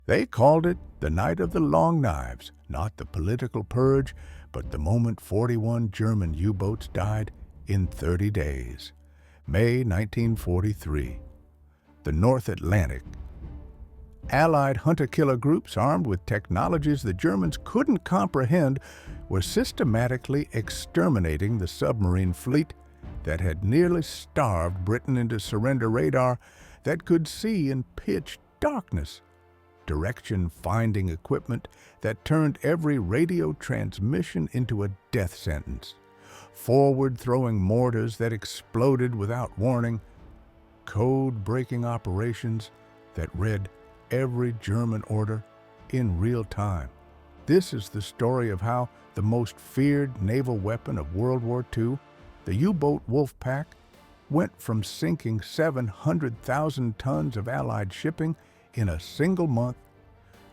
They called it the Night of the Long Knives, not the political purge, but the moment 41 German U-boats died in 30 days. May 1943. The North Atlantic. Allied hunter-killer groups armed with technologies the Germans couldn't comprehend were systematically exterminating the submarine fleet that had nearly starved Britain into surrender radar that could see in pitch darkness, direction-finding equipment that turned every radio transmission into a death sentence, forward-throwing mortars that exploded without warning, code-breaking operations that read every German order in real time. This is the story of how the most feared naval weapon of World War II, the U-boat Wolfpack, went from sinking 700,000 tons of Allied shipping in a single month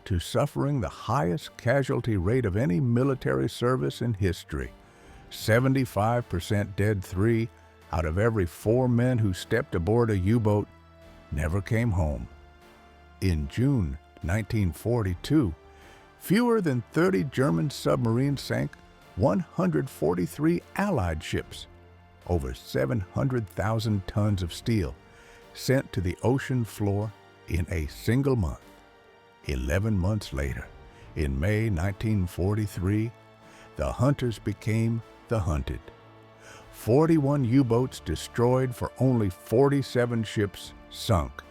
to suffering the highest casualty rate of any military service in history. 75% dead. 3 out of every 4 men who stepped aboard a U-boat never came home. In June 1942, fewer than 30 German submarines sank 143 Allied ships, over 700,000 tons of steel sent to the ocean floor in a single month. 11 months later, in May 1943, the hunters became the hunted. 41 U-boats destroyed for only 47 ships sunk.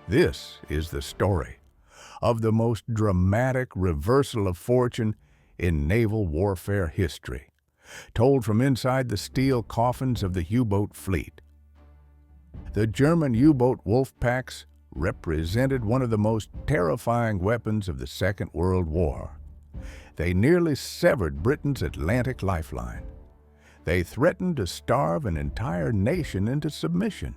This is the story of the most dramatic reversal of fortune in naval warfare history, told from inside the steel coffins of the U-boat fleet. The German U-boat Wolfpacks represented one of the most terrifying weapons of the Second World War. They nearly severed Britain's Atlantic lifeline. They threatened to starve an entire nation into submission.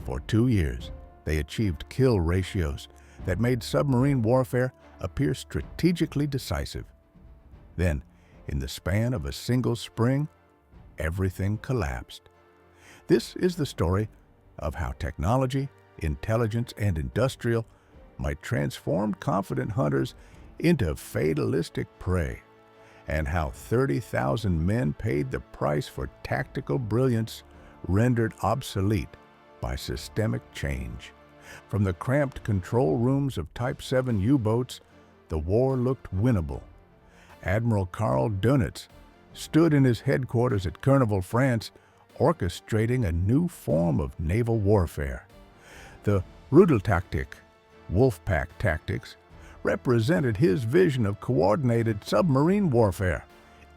For 2 years, they achieved kill ratios that made submarine warfare appear strategically decisive. Then, in the span of a single spring, everything collapsed. This is the story of how technology, intelligence, and industrial might transform confident hunters into fatalistic prey, and how 30,000 men paid the price for tactical brilliance rendered obsolete by systemic change. From the cramped control rooms of Type 7 U-boats, the war looked winnable. Admiral Karl Dönitz stood in his headquarters at Carnival, France, orchestrating a new form of naval warfare. The Rudeltaktik, Wolfpack tactics, represented his vision of coordinated submarine warfare.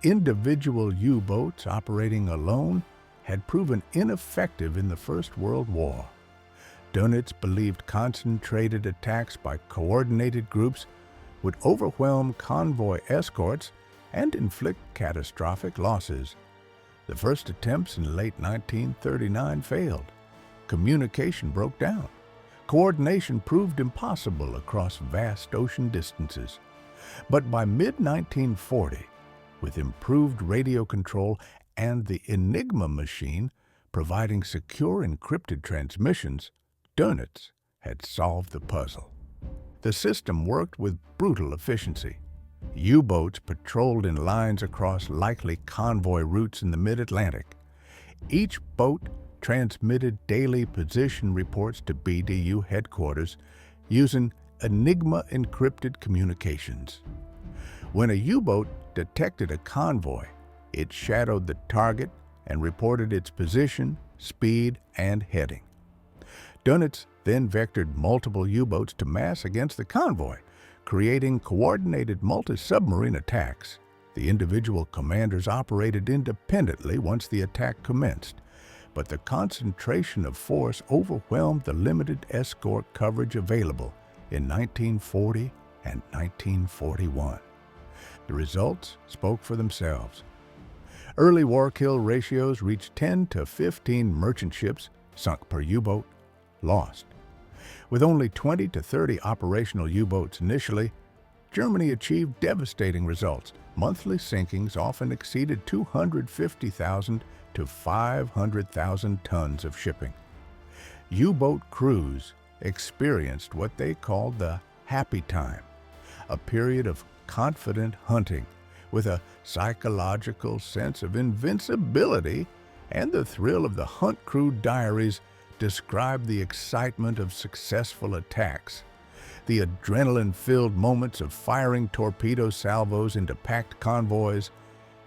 Individual U-boats operating alone had proven ineffective in the First World War. Dönitz believed concentrated attacks by coordinated groups would overwhelm convoy escorts and inflict catastrophic losses. The first attempts in late 1939 failed. Communication broke down. Coordination proved impossible across vast ocean distances. But by mid-1940, with improved radio control and the Enigma machine providing secure encrypted transmissions, Dönitz had solved the puzzle. The system worked with brutal efficiency. U-boats patrolled in lines across likely convoy routes in the mid-Atlantic. Each boat transmitted daily position reports to BDU headquarters using Enigma encrypted communications. When a U-boat detected a convoy, it shadowed the target and reported its position, speed, and heading. Dönitz then vectored multiple U-boats to mass against the convoy, creating coordinated multi-submarine attacks. The individual commanders operated independently once the attack commenced, but the concentration of force overwhelmed the limited escort coverage available in 1940 and 1941. The results spoke for themselves. Early war kill ratios reached 10 to 15 merchant ships sunk per U-boat, lost. With only 20 to 30 operational U-boats initially, Germany achieved devastating results. Monthly sinkings often exceeded 250,000 to 500,000 tons of shipping. U-boat crews experienced what they called the happy time, a period of confident hunting with a psychological sense of invincibility, and the thrill of the hunt crew diaries describe the excitement of successful attacks, the adrenaline-filled moments of firing torpedo salvos into packed convoys,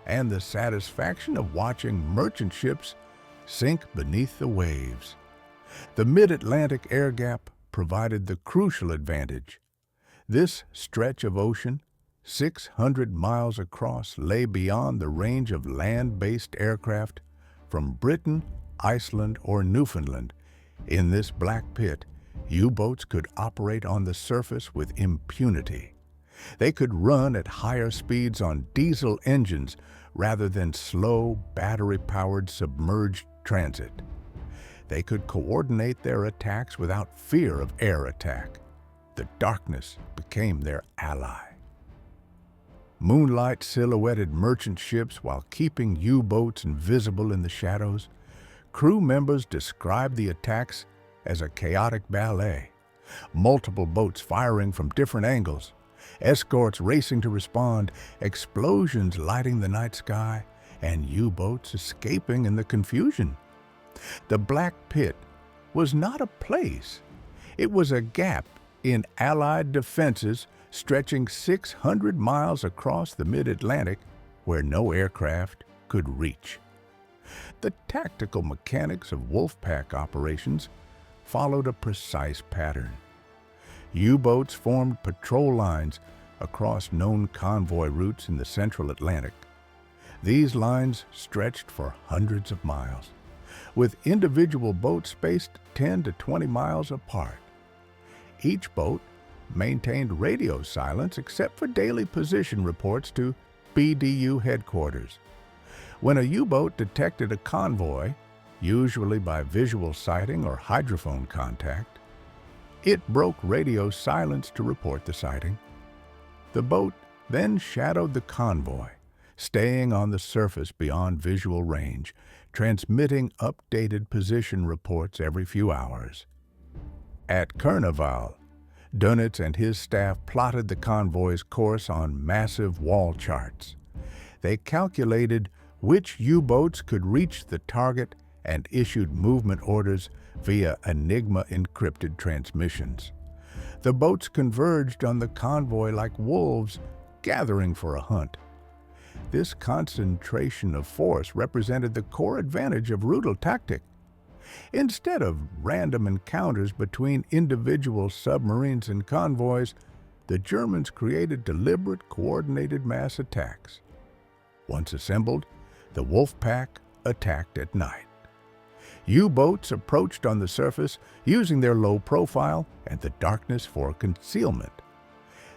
and the satisfaction of watching merchant ships sink beneath the waves. The mid-Atlantic air gap provided the crucial advantage. This stretch of ocean, 600 miles across, lay beyond the range of land-based aircraft from Britain, Iceland, or Newfoundland. In this black pit, U-boats could operate on the surface with impunity. They could run at higher speeds on diesel engines rather than slow, battery-powered submerged transit. They could coordinate their attacks without fear of air attack. The darkness became their ally. Moonlight silhouetted merchant ships while keeping U-boats invisible in the shadows. Crew members described the attacks as a chaotic ballet. Multiple boats firing from different angles, escorts racing to respond, explosions lighting the night sky, and U-boats escaping in the confusion. The Black Pit was not a place. It was a gap in Allied defenses stretching 600 miles across the mid-Atlantic where no aircraft could reach. The tactical mechanics of wolfpack operations followed a precise pattern. U-boats formed patrol lines across known convoy routes in the central Atlantic. These lines stretched for hundreds of miles, with individual boats spaced 10 to 20 miles apart. Each boat maintained radio silence except for daily position reports to BDU headquarters. When a U-boat detected a convoy, usually by visual sighting or hydrophone contact, it broke radio silence to report the sighting. The boat then shadowed the convoy, staying on the surface beyond visual range, transmitting updated position reports every few hours. At Naval, Dönitz and his staff plotted the convoy's course on massive wall charts. They calculated which U-boats could reach the target and issued movement orders via Enigma encrypted transmissions. The boats converged on the convoy like wolves gathering for a hunt. This concentration of force represented the core advantage of Rudel tactic. Instead of random encounters between individual submarines and convoys, the Germans created deliberate, coordinated mass attacks. Once assembled, the wolfpack attacked at night. U-boats approached on the surface using their low profile and the darkness for concealment.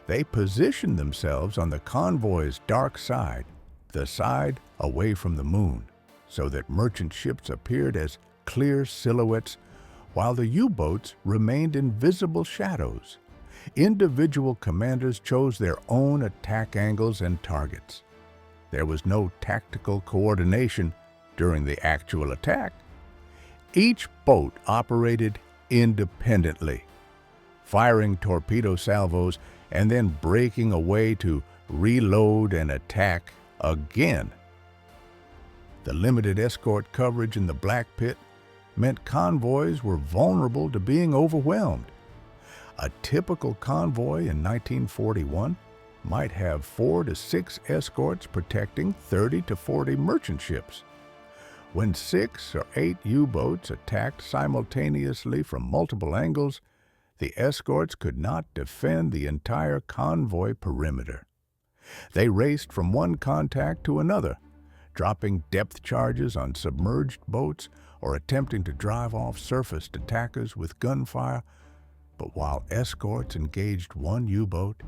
They positioned themselves on the convoy's dark side, the side away from the moon, so that merchant ships appeared as clear silhouettes while the U-boats remained invisible shadows. Individual commanders chose their own attack angles and targets. There was no tactical coordination during the actual attack. Each boat operated independently, firing torpedo salvos and then breaking away to reload and attack again. The limited escort coverage in the Black Pit meant convoys were vulnerable to being overwhelmed. A typical convoy in 1941 might have 4 to 6 escorts protecting 30 to 40 merchant ships. When 6 or 8 U-boats attacked simultaneously from multiple angles, the escorts could not defend the entire convoy perimeter. They raced from one contact to another, dropping depth charges on submerged boats or attempting to drive off surfaced attackers with gunfire. But while escorts engaged one U-boat,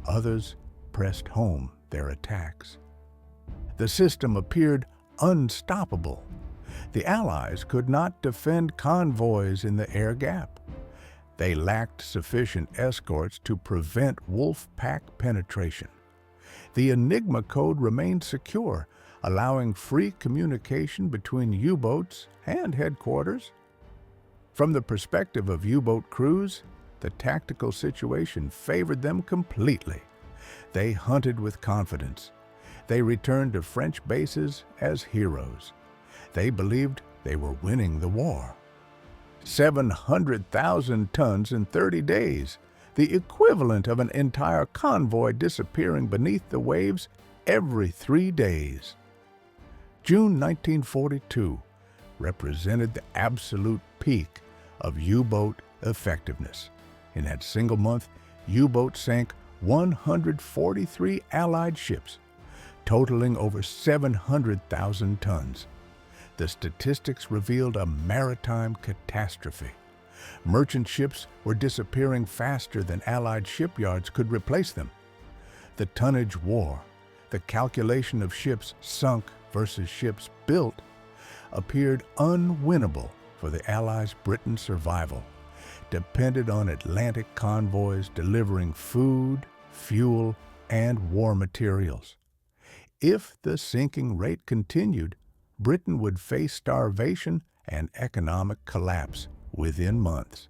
others pressed home their attacks. The system appeared unstoppable. The Allies could not defend convoys in the air gap. They lacked sufficient escorts to prevent wolfpack penetration. The Enigma code remained secure, allowing free communication between U-boats and headquarters. From the perspective of U-boat crews, the tactical situation favored them completely. They hunted with confidence. They returned to French bases as heroes. They believed they were winning the war. 700,000 tons in 30 days, the equivalent of an entire convoy disappearing beneath the waves every 3 days. June 1942 represented the absolute peak of U-boat effectiveness. In that single month, U-boats sank 143 Allied ships, totaling over 700,000 tons. The statistics revealed a maritime catastrophe. Merchant ships were disappearing faster than Allied shipyards could replace them. The tonnage war, the calculation of ships sunk versus ships built, appeared unwinnable for the Allies' Britain's survival, depended on Atlantic convoys delivering food, fuel, and war materials. If the sinking rate continued, Britain would face starvation and economic collapse within months.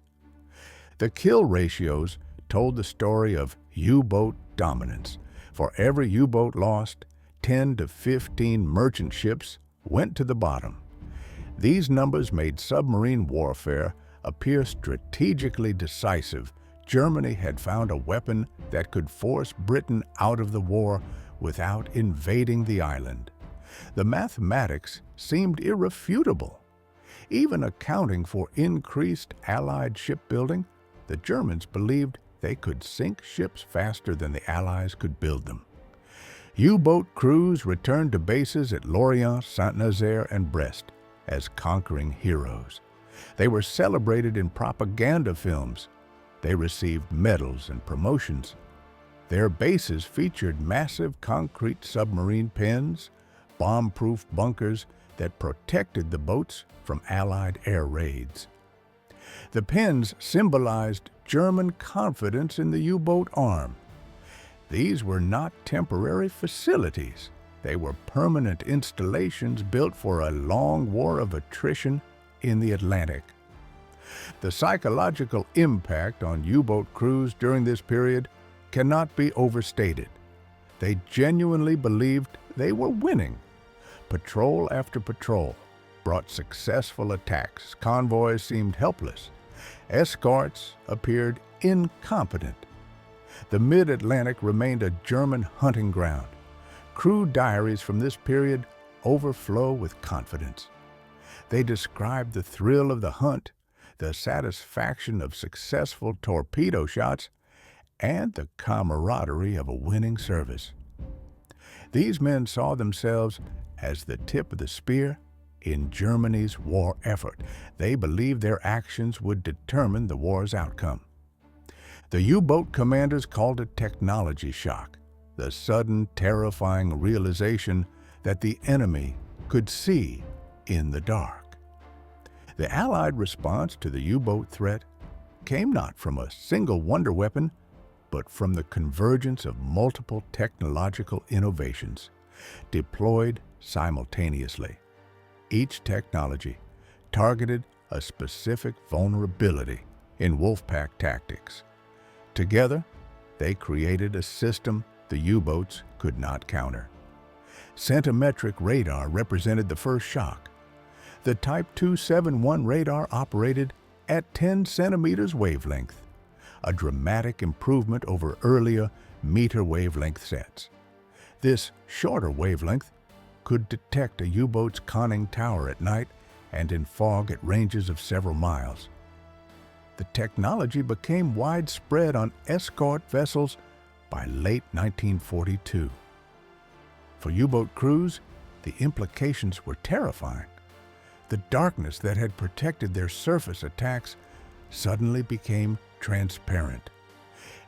The kill ratios told the story of U-boat dominance. For every U-boat lost, 10 to 15 merchant ships went to the bottom. These numbers made submarine warfare appear strategically decisive. Germany had found a weapon that could force Britain out of the war without invading the island. The mathematics seemed irrefutable. Even accounting for increased Allied shipbuilding, the Germans believed they could sink ships faster than the Allies could build them. U-boat crews returned to bases at Lorient, Saint-Nazaire, and Brest as conquering heroes. They were celebrated in propaganda films. They received medals and promotions. Their bases featured massive concrete submarine pens, bomb-proof bunkers that protected the boats from Allied air raids. The pens symbolized German confidence in the U-boat arm. These were not temporary facilities. They were permanent installations built for a long war of attrition in the Atlantic. The psychological impact on U-boat crews during this period cannot be overstated. They genuinely believed they were winning. Patrol after patrol brought successful attacks. Convoys seemed helpless. Escorts appeared incompetent. The mid-Atlantic remained a German hunting ground. Crew diaries from this period overflow with confidence. They described the thrill of the hunt, the satisfaction of successful torpedo shots, and the camaraderie of a winning service. These men saw themselves as the tip of the spear in Germany's war effort. They believed their actions would determine the war's outcome. The U-boat commanders called it technology shock, the sudden, terrifying realization that the enemy could see in the dark. The Allied response to the U-boat threat came not from a single wonder weapon, but from the convergence of multiple technological innovations deployed simultaneously. Each technology targeted a specific vulnerability in wolfpack tactics. Together, they created a system the U-boats could not counter. Centimetric radar represented the first shock. The Type 271 radar operated at 10 centimeters wavelength, a dramatic improvement over earlier meter wavelength sets. This shorter wavelength could detect a U-boat's conning tower at night and in fog at ranges of several miles. The technology became widespread on escort vessels by late 1942. For U-boat crews, the implications were terrifying. The darkness that had protected their surface attacks suddenly became transparent.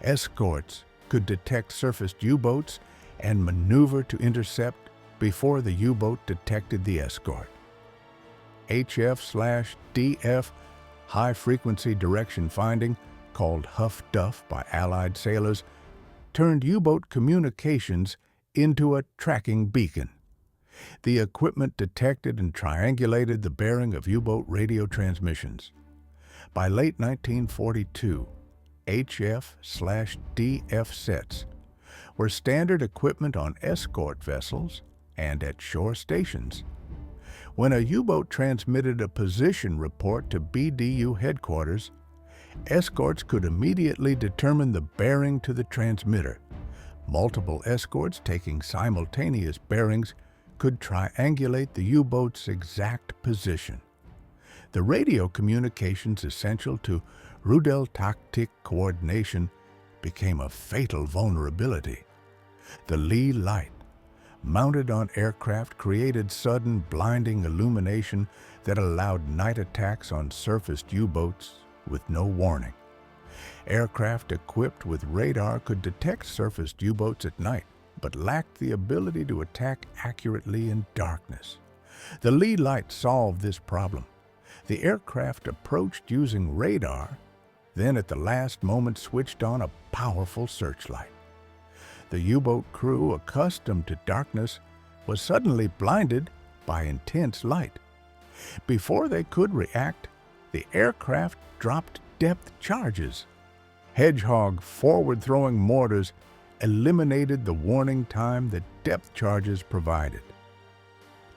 Escorts could detect surfaced U-boats and maneuver to intercept before the U-boat detected the escort. HF/DF, high-frequency direction finding, called Huff Duff by Allied sailors, turned U-boat communications into a tracking beacon. The equipment detected and triangulated the bearing of U-boat radio transmissions. By late 1942, HF/DF sets were standard equipment on escort vessels and at shore stations. When a U-boat transmitted a position report to BDU headquarters, escorts could immediately determine the bearing to the transmitter. Multiple escorts taking simultaneous bearings could triangulate the U-boat's exact position. The radio communications essential to Rudeltaktik coordination became a fatal vulnerability. The lee light, mounted on aircraft, created sudden blinding illumination that allowed night attacks on surfaced U-boats with no warning. Aircraft equipped with radar could detect surfaced U-boats at night, but lacked the ability to attack accurately in darkness. The lee light solved this problem. The aircraft approached using radar, then at the last moment switched on a powerful searchlight. The U-boat crew, accustomed to darkness, was suddenly blinded by intense light. Before they could react, the aircraft dropped depth charges. Hedgehog forward-throwing mortars eliminated the warning time that depth charges provided.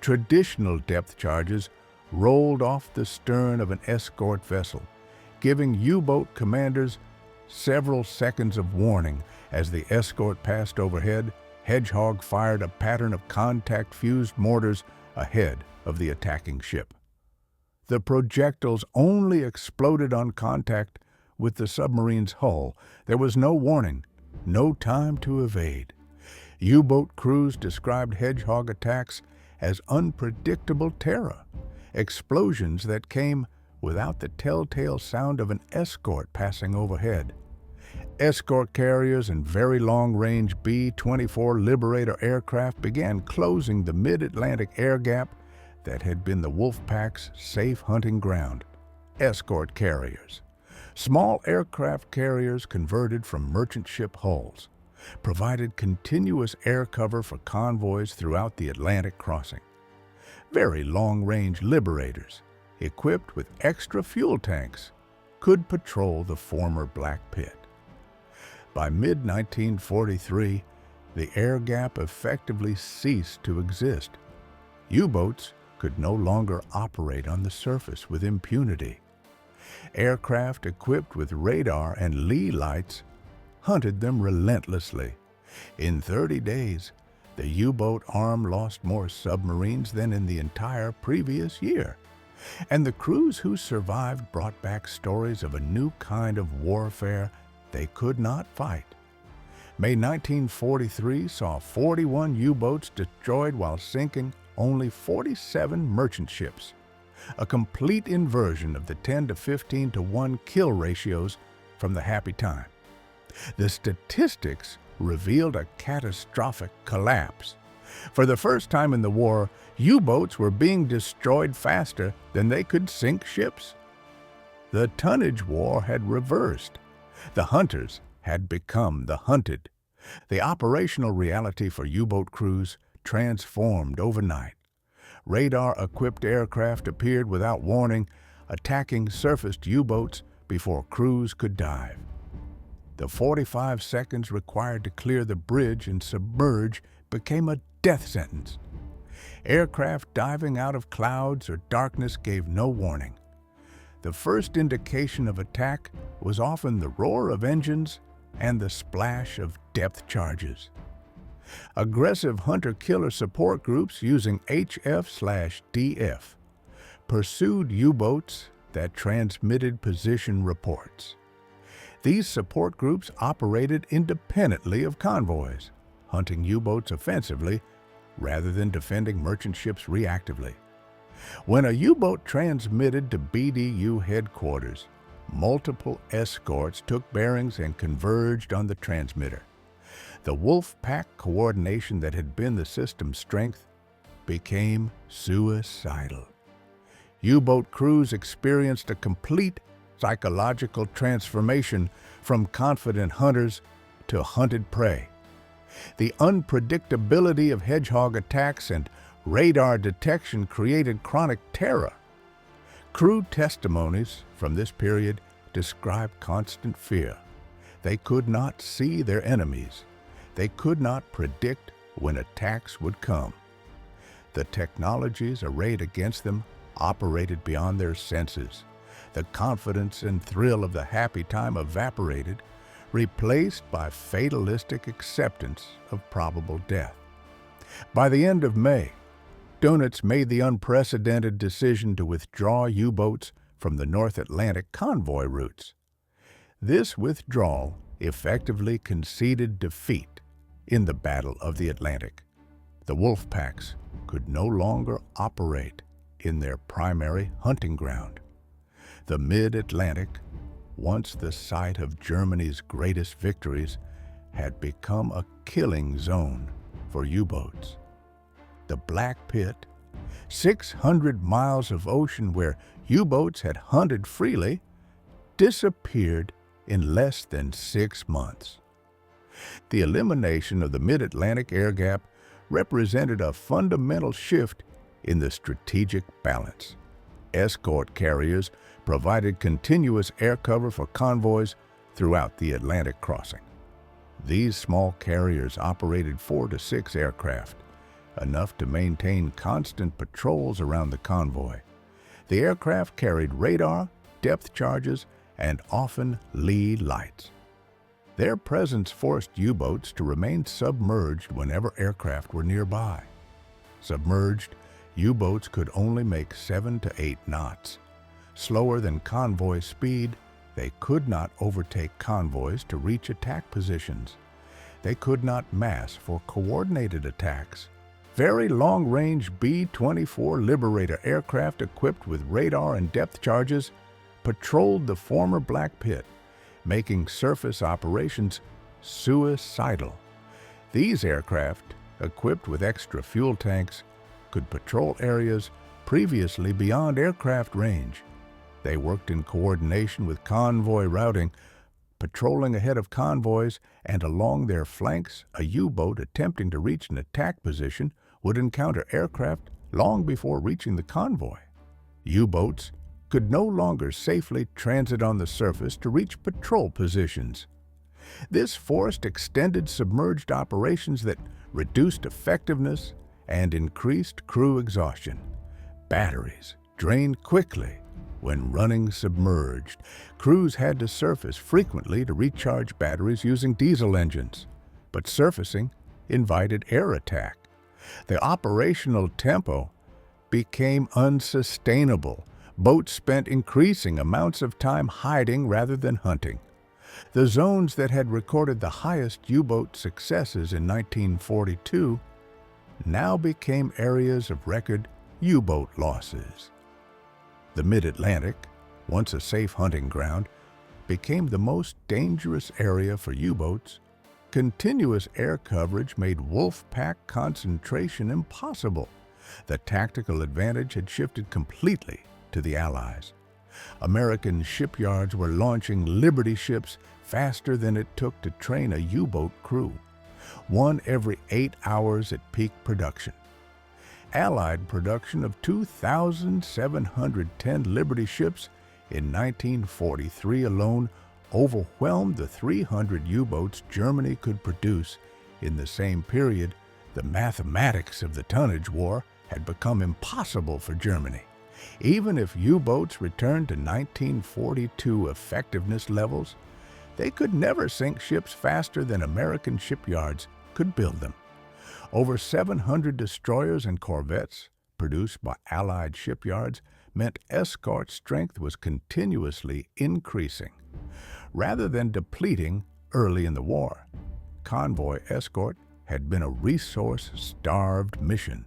Traditional depth charges rolled off the stern of an escort vessel, giving U-boat commanders several seconds of warning. As the escort passed overhead, Hedgehog fired a pattern of contact-fused mortars ahead of the attacking ship. The projectiles only exploded on contact with the submarine's hull. There was no warning, no time to evade. U-boat crews described Hedgehog attacks as unpredictable terror, explosions that came without the telltale sound of an escort passing overhead. Escort carriers and very long-range B-24 Liberator aircraft began closing the mid-Atlantic air gap that had been the wolfpack's safe hunting ground. Escort carriers, small aircraft carriers converted from merchant ship hulls, provided continuous air cover for convoys throughout the Atlantic crossing. Very long-range Liberators, equipped with extra fuel tanks, could patrol the former Black Pit. By mid-1943, the air gap effectively ceased to exist. U-boats could no longer operate on the surface with impunity. Aircraft equipped with radar and lee lights hunted them relentlessly. In 30 days, the U-boat arm lost more submarines than in the entire previous year. And the crews who survived brought back stories of a new kind of warfare they could not fight. May 1943 saw 41 U-boats destroyed while sinking only 47 merchant ships, a complete inversion of the 10 to 15 to 1 kill ratios from the Happy Time. The statistics revealed a catastrophic collapse. For the first time in the war, U-boats were being destroyed faster than they could sink ships. The tonnage war had reversed. The hunters had become the hunted. The operational reality for U-boat crews transformed overnight. Radar-equipped aircraft appeared without warning, attacking surfaced U-boats before crews could dive. The 45 seconds required to clear the bridge and submerge became a death sentence. Aircraft diving out of clouds or darkness gave no warning. The first indication of attack was often the roar of engines and the splash of depth charges. Aggressive hunter-killer support groups using HF/DF pursued U-boats that transmitted position reports. These support groups operated independently of convoys, hunting U-boats offensively rather than defending merchant ships reactively. When a U-boat transmitted to BDU headquarters, multiple escorts took bearings and converged on the transmitter. The wolfpack coordination that had been the system's strength became suicidal. U-boat crews experienced a complete psychological transformation from confident hunters to hunted prey. The unpredictability of Hedgehog attacks and radar detection created chronic terror. Crew testimonies from this period describe constant fear, They could not see their enemies. They could not predict when attacks would come. The technologies arrayed against them operated beyond their senses. The confidence and thrill of the happy time evaporated, replaced by fatalistic acceptance of probable death. By the end of May, Dönitz made the unprecedented decision to withdraw U-boats from the North Atlantic convoy routes. This withdrawal effectively conceded defeat in the Battle of the Atlantic. The wolfpacks could no longer operate in their primary hunting ground. The mid-Atlantic, once the site of Germany's greatest victories, had become a killing zone for U-boats. The Black Pit, 600 miles of ocean where U-boats had hunted freely, disappeared in less than 6 months. The elimination of the mid-Atlantic air gap represented a fundamental shift in the strategic balance. Escort carriers provided continuous air cover for convoys throughout the Atlantic crossing. These small carriers operated 4 to 6 aircraft, enough to maintain constant patrols around the convoy. The aircraft carried radar, depth charges, and often lee lights. Their presence forced U-boats to remain submerged whenever aircraft were nearby. Submerged, U-boats could only make 7 to 8 knots. Slower than convoy speed, they could not overtake convoys to reach attack positions. They could not mass for coordinated attacks. Very long-range B-24 Liberator aircraft equipped with radar and depth charges patrolled the former Black Pit, making surface operations suicidal. These aircraft, equipped with extra fuel tanks, could patrol areas previously beyond aircraft range. They worked in coordination with convoy routing, patrolling ahead of convoys, and along their flanks, a U-boat attempting to reach an attack position would encounter aircraft long before reaching the convoy. U-boats could no longer safely transit on the surface to reach patrol positions. This forced extended submerged operations that reduced effectiveness and increased crew exhaustion. Batteries drained quickly when running submerged. Crews had to surface frequently to recharge batteries using diesel engines, but surfacing invited air attack. The operational tempo became unsustainable. Boats spent increasing amounts of time hiding rather than hunting. The zones that had recorded the highest U-boat successes in 1942 now became areas of record U-boat losses. The mid-Atlantic, once a safe hunting ground, became the most dangerous area for U-boats. Continuous air coverage made wolfpack concentration impossible. The tactical advantage had shifted completely to the Allies. American shipyards were launching Liberty ships faster than it took to train a U-boat crew, one every 8 hours at peak production. Allied production of 2,710 Liberty ships in 1943 alone overwhelmed the 300 U-boats Germany could produce in the same period. The mathematics of the tonnage war had become impossible for Germany. Even if U-boats returned to 1942 effectiveness levels, they could never sink ships faster than American shipyards could build them. Over 700 destroyers and corvettes produced by Allied shipyards meant escort strength was continuously increasing. Rather than depleting early in the war, convoy escort had been a resource-starved mission.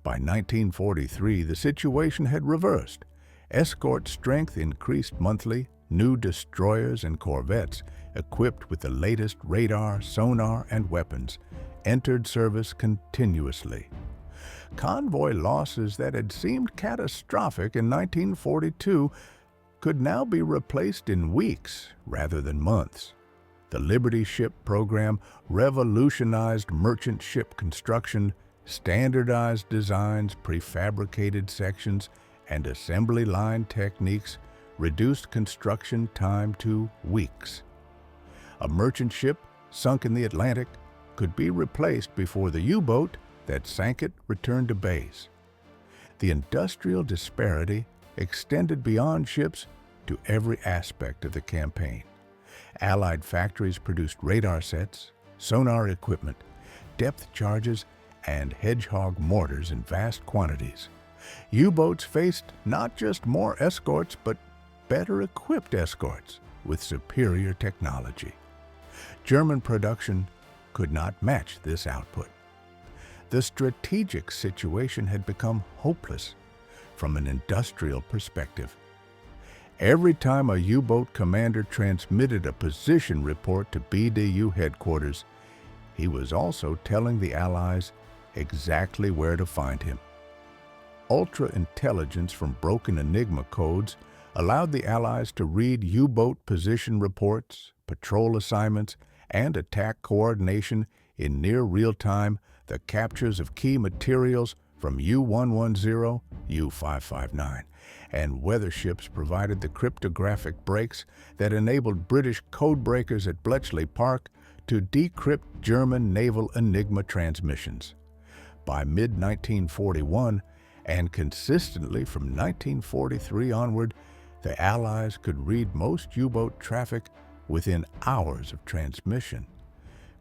By 1943, the situation had reversed. Escort strength increased monthly. New destroyers and corvettes, equipped with the latest radar, sonar, and weapons, entered service continuously. Convoy losses that had seemed catastrophic in 1942 could now be replaced in weeks rather than months. The Liberty Ship program revolutionized merchant ship construction, standardized designs, prefabricated sections, and assembly line techniques reduced construction time to weeks. A merchant ship sunk in the Atlantic could be replaced before the U-boat that sank it returned to base. The industrial disparity extended beyond ships to every aspect of the campaign. Allied factories produced radar sets, sonar equipment, depth charges, and hedgehog mortars in vast quantities. U-boats faced not just more escorts, but better equipped escorts with superior technology. German production could not match this output. The strategic situation had become hopeless from an industrial perspective. Every time a U-boat commander transmitted a position report to BDU headquarters, he was also telling the Allies exactly where to find him. Ultra-intelligence from broken Enigma codes allowed the Allies to read U-boat position reports, patrol assignments, and attack coordination in near real-time, the captures of key materials from U-110, U-559, and weather ships provided the cryptographic breaks that enabled British codebreakers at Bletchley Park to decrypt German naval Enigma transmissions. By mid-1941, and consistently from 1943 onward, the Allies could read most U-boat traffic within hours of transmission.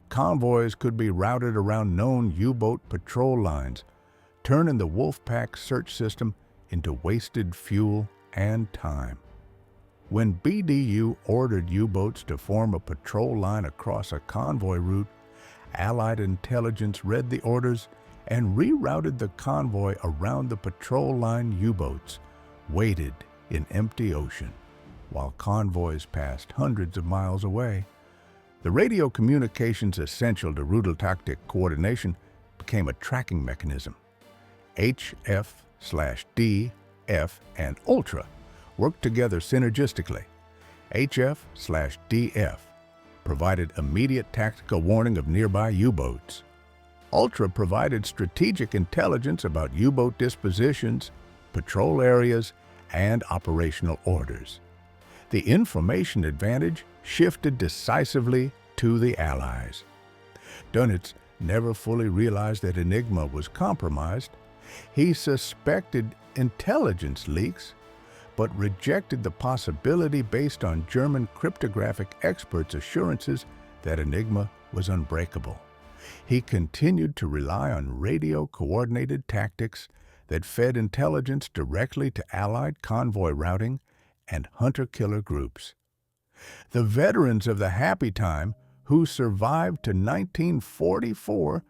Convoys could be routed around known U-boat patrol lines, turning the wolfpack search system into wasted fuel and time. When BDU ordered U-boats to form a patrol line across a convoy route, Allied intelligence read the orders and rerouted the convoy around the patrol line. U-boats waited in empty ocean while convoys passed hundreds of miles away. The radio communications essential to route-tactic coordination became a tracking mechanism. HF/D, F, and Ultra worked together synergistically. HF/DF provided immediate tactical warning of nearby U-boats. Ultra provided strategic intelligence about U-boat dispositions, patrol areas, and operational orders. The information advantage shifted decisively to the Allies. Dönitz never fully realized that Enigma was compromised. He suspected intelligence leaks, but rejected the possibility based on German cryptographic experts' assurances that Enigma was unbreakable. He continued to rely on radio-coordinated tactics that fed intelligence directly to Allied convoy routing and hunter-killer groups. The veterans of the Happy Time who survived to 1944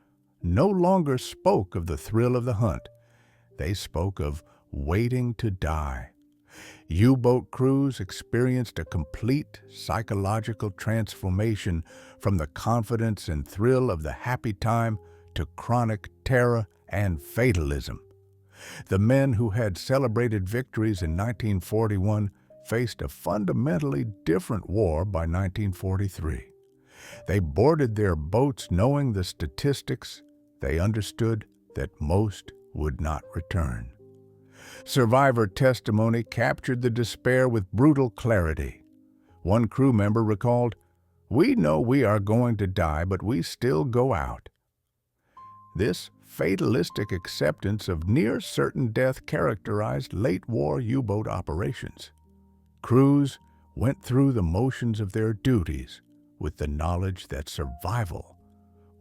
no longer spoke of the thrill of the hunt. They spoke of waiting to die. U-boat crews experienced a complete psychological transformation from the confidence and thrill of the Happy Time to chronic terror and fatalism. The men who had celebrated victories in 1941 faced a fundamentally different war by 1943. They boarded their boats knowing the statistics. They understood that most would not return. Survivor testimony captured the despair with brutal clarity. One crew member recalled, "We know we are going to die, but we still go out." This fatalistic acceptance of near-certain death characterized late-war U-boat operations. Crews went through the motions of their duties with the knowledge that survival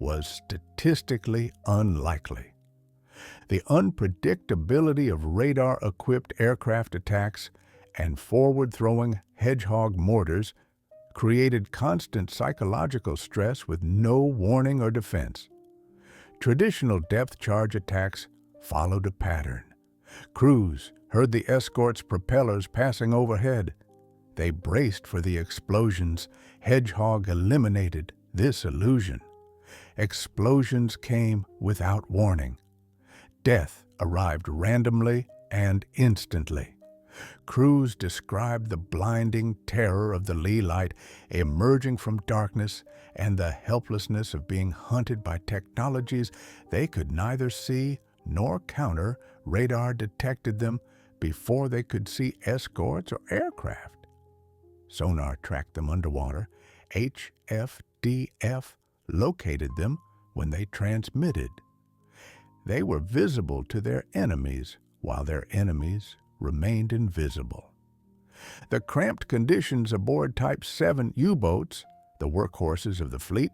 was statistically unlikely. The unpredictability of radar-equipped aircraft attacks and forward-throwing hedgehog mortars created constant psychological stress with no warning or defense. Traditional depth charge attacks followed a pattern. Crews heard the escort's propellers passing overhead. They braced for the explosions. Hedgehog eliminated this illusion. Explosions came without warning. Death arrived randomly and instantly. Crews described the blinding terror of the lee light emerging from darkness and the helplessness of being hunted by technologies they could neither see nor counter. Radar detected them before they could see escorts or aircraft. Sonar tracked them underwater HFDF located them when they transmitted. They were visible to their enemies while their enemies remained invisible. The cramped conditions aboard Type 7 U-boats, the workhorses of the fleet,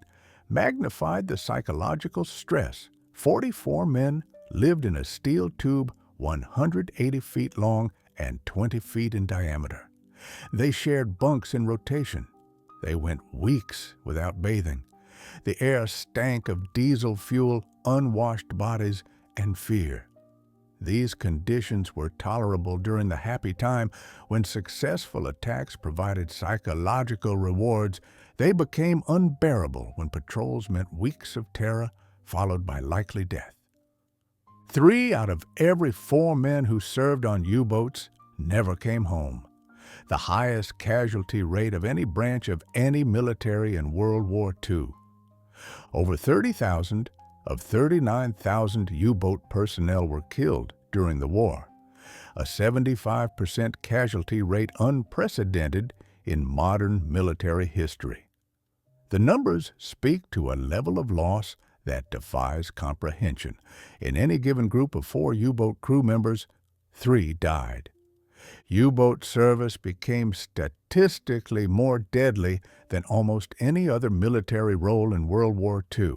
magnified the psychological stress. 44 men lived in a steel tube 180 feet long and 20 feet in diameter. They shared bunks in rotation. They went weeks without bathing. The air stank of diesel fuel, unwashed bodies, and fear. These conditions were tolerable during the happy time when successful attacks provided psychological rewards. They became unbearable when patrols meant weeks of terror followed by likely death. 3 out of every 4 men who served on U-boats never came home, the highest casualty rate of any branch of any military in World War II. Over 30,000 of 39,000 U-boat personnel were killed during the war, a 75% casualty rate unprecedented in modern military history. The numbers speak to a level of loss that defies comprehension. In any given group of 4 U-boat crew members, 3 died. U-boat service became statistically more deadly than almost any other military role in World War II.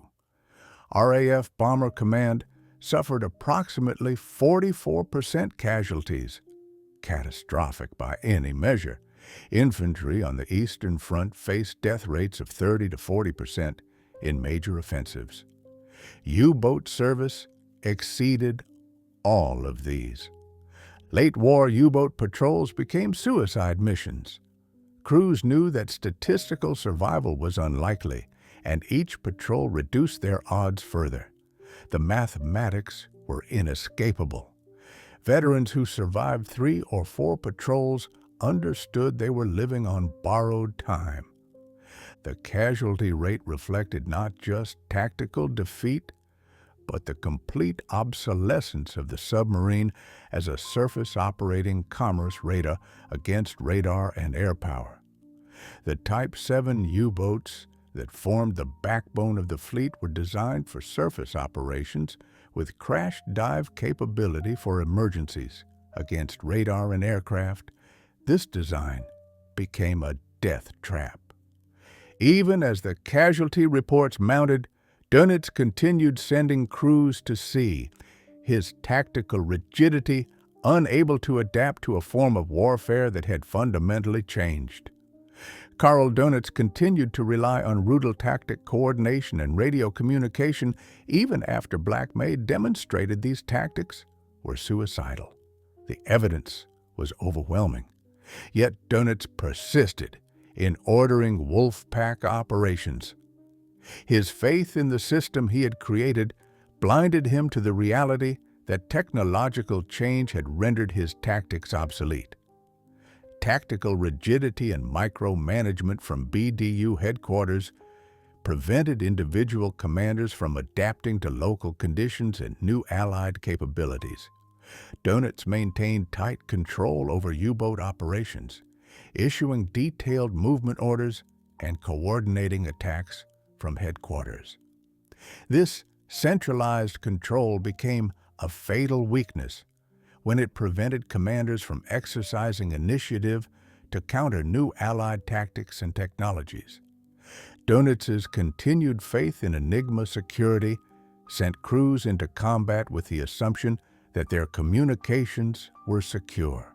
RAF Bomber Command suffered approximately 44% casualties, catastrophic by any measure. Infantry on the Eastern Front faced death rates of 30 to 40% in major offensives. U-boat service exceeded all of these. Late-war U-boat patrols became suicide missions. Crews knew that statistical survival was unlikely, and each patrol reduced their odds further. The mathematics were inescapable. Veterans who survived 3 or 4 patrols understood they were living on borrowed time. The casualty rate reflected not just tactical defeat, but the complete obsolescence of the submarine as a surface-operating commerce radar against radar and air power. The Type 7 U-boats that formed the backbone of the fleet were designed for surface operations with crash dive capability for emergencies against radar and aircraft. This design became a death trap. Even as the casualty reports mounted, Dönitz continued sending crews to sea, his tactical rigidity unable to adapt to a form of warfare that had fundamentally changed. Karl Dönitz continued to rely on rudal tactic coordination and radio communication even after Black May demonstrated these tactics were suicidal. The evidence was overwhelming. Yet Dönitz persisted in ordering wolfpack operations. His faith in the system he had created blinded him to the reality that technological change had rendered his tactics obsolete. Tactical rigidity and micromanagement from BDU headquarters prevented individual commanders from adapting to local conditions and new Allied capabilities. Dönitz maintained tight control over U-boat operations, issuing detailed movement orders and coordinating attacks from headquarters. This centralized control became a fatal weakness when it prevented commanders from exercising initiative to counter new Allied tactics and technologies. Dönitz's continued faith in Enigma security sent crews into combat with the assumption that their communications were secure.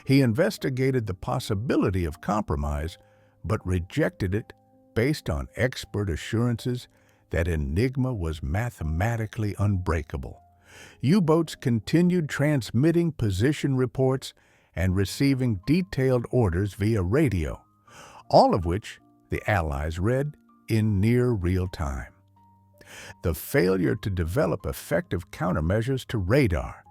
He investigated the possibility of compromise, but rejected it based on expert assurances that Enigma was mathematically unbreakable. U-boats continued transmitting position reports and receiving detailed orders via radio, all of which the Allies read in near real time. The failure to develop effective countermeasures to radar,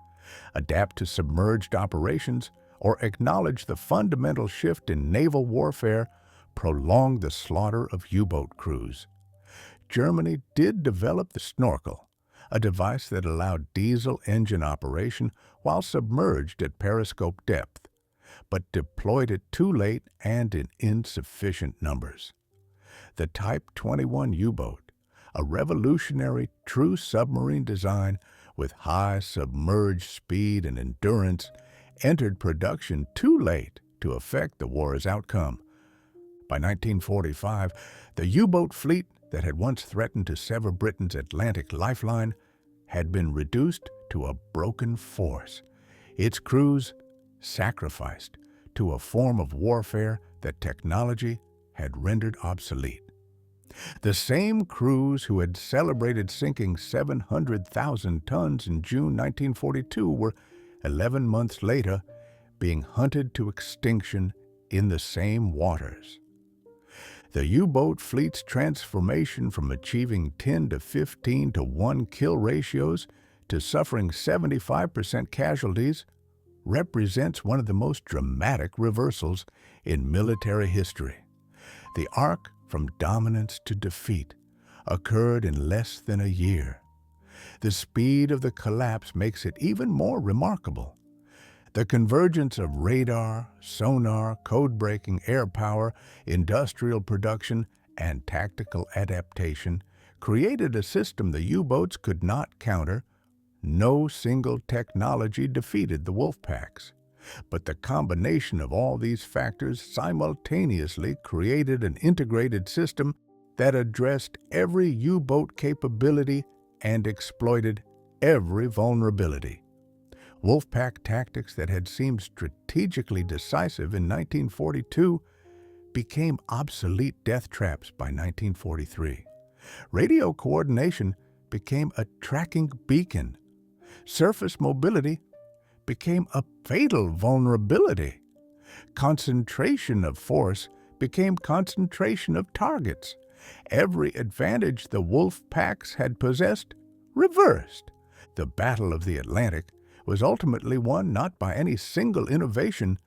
adapt to submerged operations, or acknowledge the fundamental shift in naval warfare prolonged the slaughter of U-boat crews. Germany did develop the snorkel, a device that allowed diesel engine operation while submerged at periscope depth, but deployed it too late and in insufficient numbers. The Type 21 U-boat, a revolutionary true submarine design with high submerged speed and endurance, entered production too late to affect the war's outcome. By 1945, the U-boat fleet that had once threatened to sever Britain's Atlantic lifeline had been reduced to a broken force, its crews sacrificed to a form of warfare that technology had rendered obsolete. The same crews who had celebrated sinking 700,000 tons in June 1942 were 11 months later being hunted to extinction in the same waters. The U-boat fleet's transformation from achieving 10 to 15 to 1 kill ratios to suffering 75% casualties represents one of the most dramatic reversals in military history. The arc from dominance to defeat occurred in less than a year. The speed of the collapse makes it even more remarkable. The convergence of radar, sonar, code-breaking air power, industrial production, and tactical adaptation created a system the U-boats could not counter. No single technology defeated the wolfpacks, but the combination of all these factors simultaneously created an integrated system that addressed every U-boat capability and exploited every vulnerability. Wolfpack tactics that had seemed strategically decisive in 1942 became obsolete death traps by 1943. Radio coordination became a tracking beacon. Surface mobility became a fatal vulnerability. Concentration of force became concentration of targets. Every advantage the wolfpacks had possessed reversed. The Battle of the Atlantic was ultimately won not by any single innovation,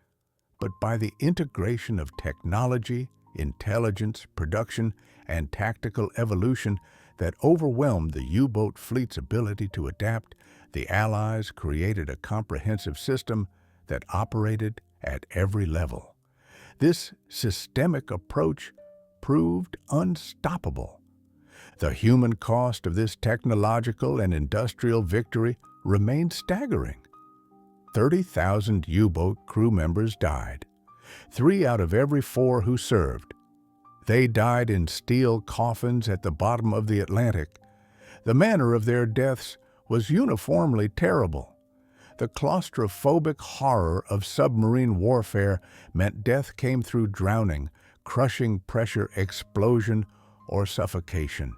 but by the integration of technology, intelligence, production, and tactical evolution that overwhelmed the U-boat fleet's ability to adapt. The Allies created a comprehensive system that operated at every level. This systemic approach proved unstoppable. The human cost of this technological and industrial victory remained staggering. 30,000 U-boat crew members died, 3 out of every 4 who served. They died in steel coffins at the bottom of the Atlantic. The manner of their deaths was uniformly terrible. The claustrophobic horror of submarine warfare meant death came through drowning, crushing pressure, explosion, or suffocation.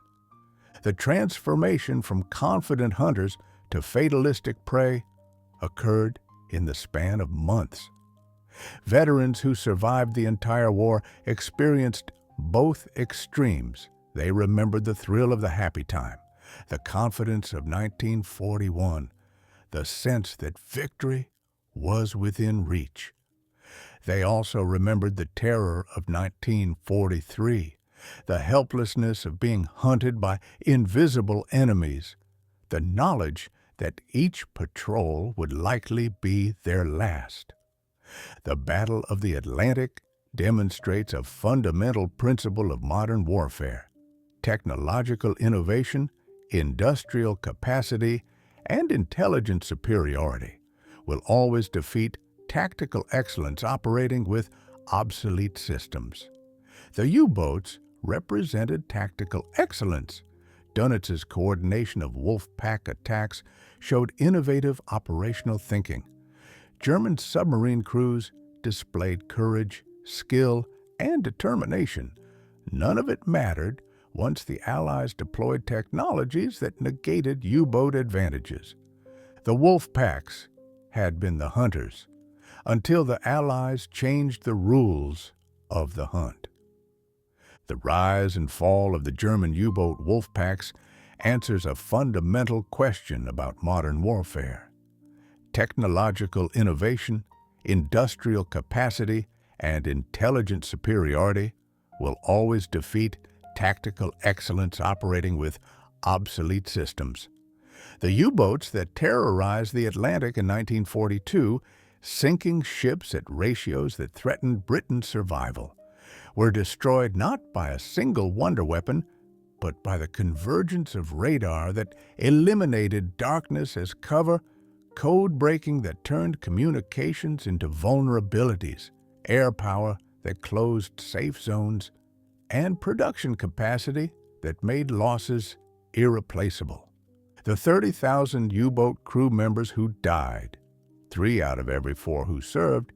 The transformation from confident hunters to fatalistic prey occurred in the span of months. Veterans who survived the entire war experienced both extremes. They remembered the thrill of the happy time, the confidence of 1941, the sense that victory was within reach. They also remembered the terror of 1943, the helplessness of being hunted by invisible enemies, the knowledge that each patrol would likely be their last. The Battle of the Atlantic demonstrates a fundamental principle of modern warfare: technological innovation, industrial capacity, and intelligence superiority will always defeat tactical excellence operating with obsolete systems. The U-boats represented tactical excellence. Donitz's coordination of wolfpack attacks showed innovative operational thinking. German submarine crews displayed courage, skill, and determination. None of it mattered once the Allies deployed technologies that negated U-boat advantages. The wolfpacks had been the hunters until the Allies changed the rules of the hunt. The rise and fall of the German U-boat wolfpacks answers a fundamental question about modern warfare. Technological innovation, industrial capacity, and intelligence superiority will always defeat tactical excellence operating with obsolete systems. The U-boats that terrorized the Atlantic in 1942, sinking ships at ratios that threatened Britain's survival, were destroyed not by a single wonder weapon, but by the convergence of radar that eliminated darkness as cover, code breaking that turned communications into vulnerabilities, air power that closed safe zones, and production capacity that made losses irreplaceable. The 30,000 U-boat crew members who died, 3 out of every 4 who served,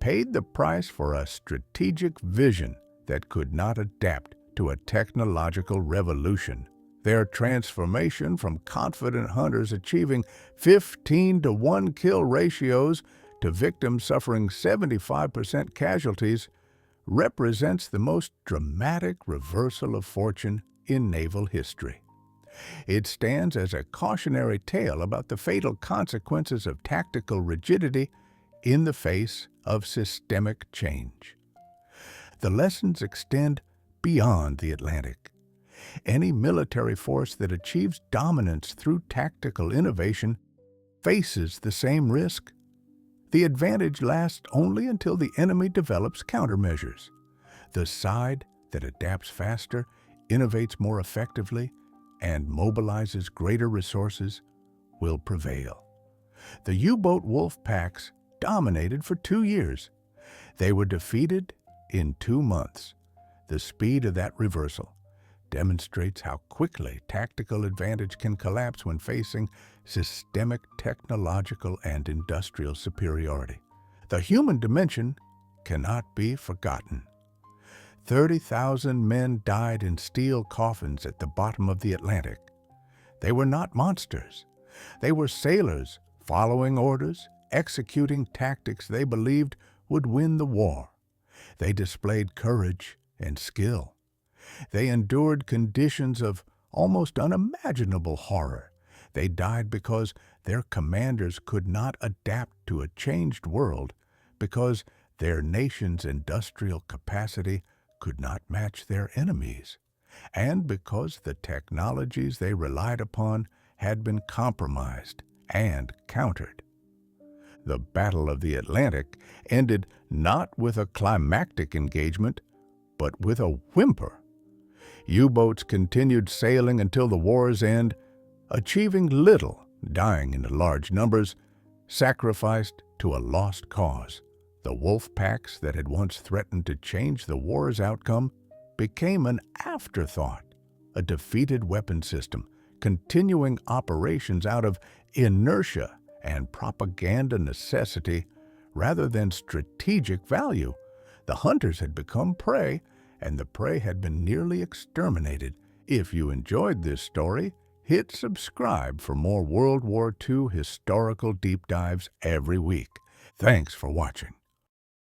paid the price for a strategic vision that could not adapt to a technological revolution. Their transformation from confident hunters achieving 15-to-1 kill ratios to victims suffering 75% casualties represents the most dramatic reversal of fortune in naval history. It stands as a cautionary tale about the fatal consequences of tactical rigidity in the face of systemic change. The lessons extend beyond the Atlantic. Any military force that achieves dominance through tactical innovation faces the same risk. The advantage lasts only until the enemy develops countermeasures. The side that adapts faster, innovates more effectively, and mobilizes greater resources will prevail. The U-boat wolfpacks dominated for 2 years. They were defeated in 2 months. The speed of that reversal demonstrates how quickly tactical advantage can collapse when facing systemic technological and industrial superiority. The human dimension cannot be forgotten. 30,000 men died in steel coffins at the bottom of the Atlantic. They were not monsters. They were sailors following orders, executing tactics they believed would win the war. They displayed courage and skill. They endured conditions of almost unimaginable horror. They died because their commanders could not adapt to a changed world, because their nation's industrial capacity could not match their enemies, and because the technologies they relied upon had been compromised and countered. The Battle of the Atlantic ended not with a climactic engagement, but with a whimper. U-boats continued sailing until the war's end, achieving little, dying in large numbers, sacrificed to a lost cause. The wolf packs that had once threatened to change the war's outcome became an afterthought, a defeated weapon system, continuing operations out of inertia and propaganda necessity rather than strategic value. The hunters had become prey, and the prey had been nearly exterminated. If you enjoyed this story, hit subscribe for more World War II historical deep dives every week. Thanks for watching.